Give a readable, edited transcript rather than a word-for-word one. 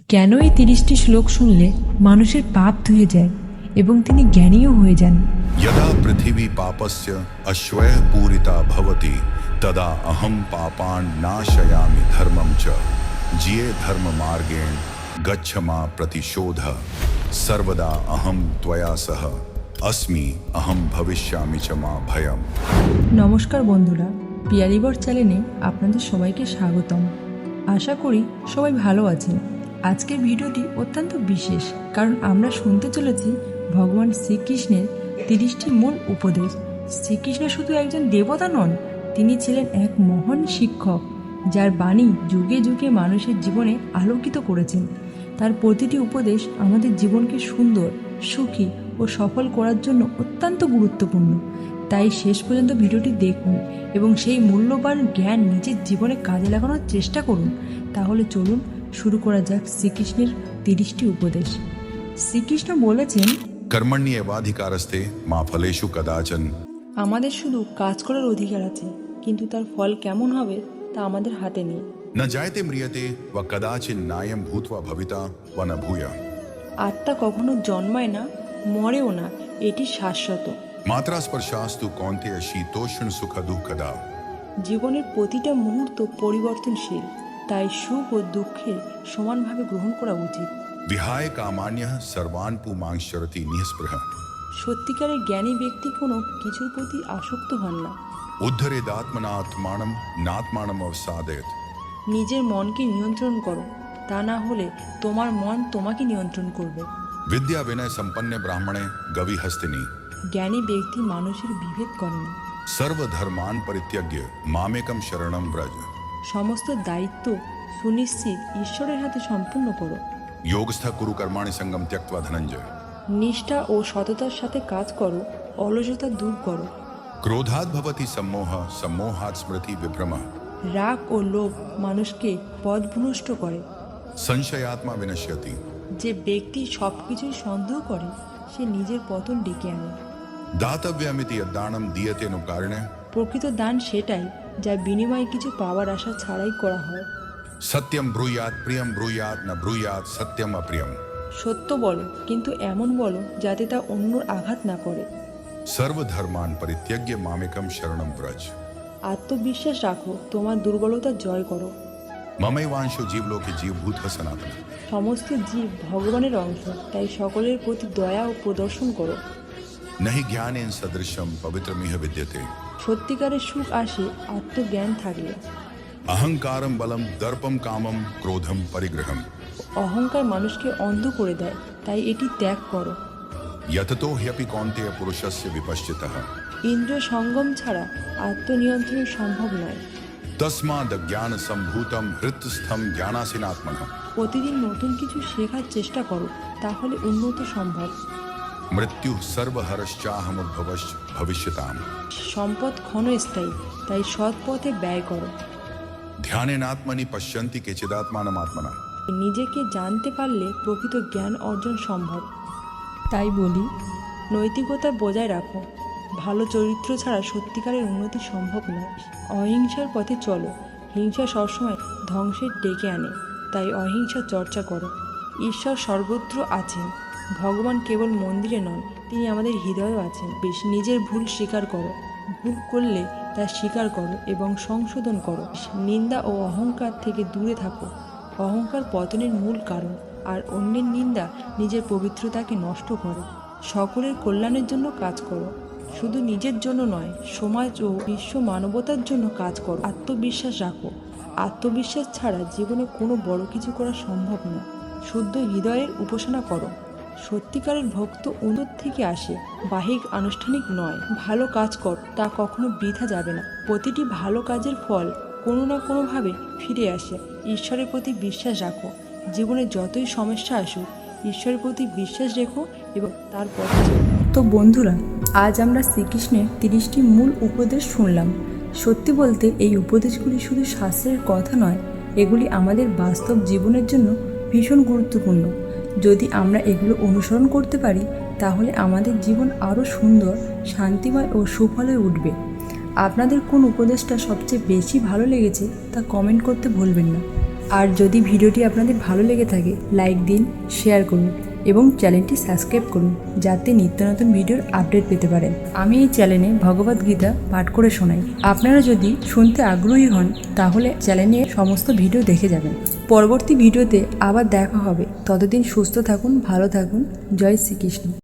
কেন এই 30টি শ্লোক শুনলে মানুষের পাপ ধুয়ে যায় এবং তিনি জ্ঞানীও হয়ে যান। यदा पृथिवी पापस्य अश्वः पूरिता भवति तदा अहं पापान् नाशयामि धर्मं च जिये धर्म मार्गेण गच्छ मा प्रतिशोध सर्वदा अहं त्वया सह अस्मि अहं भविष्यामि च मा भयम्। নমস্কার বন্ধুরা, পিয়ারিবর চ্যানেলে আপনাদের সবাইকে স্বাগতম। আশা করি সবাই ভালো আছেন। আজকের ভিডিওটি অত্যন্ত বিশেষ, কারণ আমরা শুনতে চলেছি ভগবান শ্রীকৃষ্ণের 30টি মূল উপদেশ। শ্রীকৃষ্ণ শুধু একজন দেবতা নন, তিনি ছিলেন এক মহান শিক্ষক, যার বাণী যুগে যুগে মানুষের জীবনে আলোকিত করেছেন। তার প্রতিটি উপদেশ আমাদের জীবনকে সুন্দর, সুখী ও সফল করার জন্য অত্যন্ত গুরুত্বপূর্ণ। তাই শেষ পর্যন্ত ভিডিওটি দেখুন এবং সেই মূল্যবান জ্ঞান নিজের জীবনে কাজে লাগানোর চেষ্টা করুন। তাহলে চলুন শুরু করা যাক শ্রীকৃষ্ণের 30টি উপদেশ। শ্রীকৃষ্ণ বলেছেন, कर्मण्येवाधिकारस्ते मा फलेषु कदाचन। আমাদের শুধু কাজ করার অধিকার আছে, কিন্তু তার ফল কেমন হবে তা আমাদের হাতে নেই। न जायते म्रियते व कदाचिन नायं भूत्वा भविता व न भूया। আত্মা কখনো জন্মায় না, মরেও না, এটি শাশ্বত। मात्रा स्पर्शास्तु कौन्तेय शीतोष्ण सुख दुःखदा। জীবনের প্রতিটা মুহূর্ত পরিবর্তনশীল, তাই সুখ ও দুঃখের সমানভাবে গ্রহণ করা উচিত। विहाय कामान्यः सर्वान् पुमांश्चरति निःस्पृह। সত্যিকারের জ্ঞানী ব্যক্তি কোনো কিছুর প্রতি আসক্ত হন না। उद्धरेदात्मनात्मानं नात्मानम् अवसादयत्। নিজের মনকে নিয়ন্ত্রণ করো, তা না হলে তোমার মন তোমাকে নিয়ন্ত্রণ করবে। विद्या विनय संपन्ने ब्राह्मणे गविहस्तिनि। জ্ঞানী ব্যক্তি মানুষের বিভেদ করেন না। सर्वधर्मान् परित्यज्य मामेकं शरणं व्रज। সমস্ত দায়িত্ব সুনিশ্চিত ঈশ্বরের হাতে সম্পূর্ণ করো। योगस्थ कुरु कर्माणि संगम त्यक्त्वा धनंजय। নিষ্ঠা ও সততার সাথে কাজ করো, অলসতা দূর করো। क्रोधात् भवति सम्मोह सम्मोहात् स्मृति विभ्रमः। রাগ ও लोभ মানুষকে পথভ্রষ্ট করে। संशयात्मा विनश्यति। যে ব্যক্তি সবকিছুই সন্দেহ করে, সে নিজের পতন ডেকে আনে। दातव्यमिति यद्दानं दीयते नुकारिणे। প্রকৃত দান সেটাই যা বিনিময়ে কিছু পাওয়ার আশা ছাড়াই করা হয়। सत्यं ब्रूयात् प्रियं ब्रूयात् न ब्रूयात् सत्यम अप्रियम्। সত্য বলো, কিন্তু এমন বলো যাতে তা অন্যর আঘাত না করে। सर्वधर्मान् परित्यज्य मामेकं शरणं व्रज। আত্মবিশ্বাস রাখো, তোমার দুর্বলতা জয় করো। ममैवांशो जीवलोके जीवभूतः सनातन। সমস্ত জীব ভগবানের অংশ, তাই সকলের প্রতি দয়া ও প্রদর্শন করো। न हि ज्ञानेन सदृशं पवित्रमिह विद्यते। সত্যিকারের সুখ আসে আত্মজ্ঞান থাকলে। अहंकारं बलं दर्पं कामं क्रोधं परिग्रहम्। অহংকার মানুষকে অন্ধ করে দেয়, তাই এটি ত্যাগ করো। यततो ह्यपि कौन्तेय पुरुषस्य विपश्चितः। ইন্দ্রিয় সঙ্গম ছাড়া আত্মনিয়ন্ত্রণ সম্ভব নয়। तस्मादज्ञान सम्भूतं हृत्स्थं ज्ञानासीनात्मनः। প্রতিদিন নতুন কিছু শেখার চেষ্টা করো, তাহলে উন্নত সম্ভব। मृत्युः सर्वहरश्चाहमुद्भवश्च भविष्यताम्। সম্পদ ক্ষণস্থায়ী, তাই সৎ পথে ব্যয় করো। ध्यानेनात्मनि पश्यन्ति केचिदात्मानम् आत्मना। নিজেকে জানতে পারলে প্রকৃত জ্ঞান অর্জন সম্ভব। তাই বলি, নৈতিকতা বজায় রাখো। ভালো চরিত্র ছাড়া সত্যিকারের উন্নতি সম্ভব নয়। অহিংসার পথে চলো, হিংসা সবসময় ধ্বংসের ডেকে আনে, তাই অহিংসা চর্চা করো। ঈশ্বর সর্বত্র আছেন, ভগবান কেবল মন্দিরে নন, তিনি আমাদের হৃদয়েও আছেন। বেশ নিজের ভুল স্বীকার করো, ভুল করলে তা স্বীকার করো এবং সংশোধন করো। নিন্দা ও অহংকার থেকে দূরে থাকো। অহংকার পতনের মূল কারণ, আর অন্যের নিন্দা নিজের পবিত্রতাকে নষ্ট করে। সকলের কল্যাণের জন্য কাজ করো, শুধু নিজের জন্য নয়, সমাজ ও বিশ্ব মানবতার জন্য কাজ করো। আত্মবিশ্বাস রাখো, আত্মবিশ্বাস ছাড়া জীবনে কোনো বড় কিছু করা সম্ভব না। শুদ্ধ হৃদয়ের উপাসনা করো। সত্যিকারের ভক্ত অন্তর থেকে আসে, বাহিক আনুষ্ঠানিক নয়। ভালো কাজ কর, তা কখনো বৃথা যাবে না। প্রতিটি ভালো কাজের ফল কোনো না কোনোভাবে ফিরে আসে। ঈশ্বরের প্রতি বিশ্বাস রাখো। জীবনে যতই সমস্যা আসুক, ঈশ্বরের প্রতি বিশ্বাস রেখো এবং তার পথে চলো। তো বন্ধুরা, আজ আমরা শ্রীকৃষ্ণের 30টি মূল উপদেশ শুনলাম। সত্যি বলতে এই উপদেশগুলি শুধু শাস্ত্রের কথা নয়, এগুলি আমাদের বাস্তব জীবনের জন্য ভীষণ গুরুত্বপূর্ণ। যদি আমরা এগুলো অনুসরণ করতে পারি, তাহলে আমাদের জীবন আরও সুন্দর, শান্তিময় ও সুফল হয়ে উঠবে। আপনাদের কোন উপদেশটা সবচেয়ে বেশি ভালো লেগেছে তা কমেন্ট করতে ভুলবেন না। আর যদি ভিডিওটি আপনাদের ভালো লেগে থাকে লাইক দিন, শেয়ার করুন এবং চ্যানেলটি সাবস্ক্রাইব করুন যাতে নিত্য নতুন ভিডিওর আপডেট পেতে পারেন। আমি এই চ্যানেলে ভগবদ্গীতা পাঠ করে শোনাই। আপনারা যদি শুনতে আগ্রহী হন তাহলে চ্যানেলে সমস্ত ভিডিও দেখে যাবেন। পরবর্তী ভিডিওতে আবার দেখা হবে। ততদিন সুস্থ থাকুন, ভালো থাকুন। জয় শ্রীকৃষ্ণ।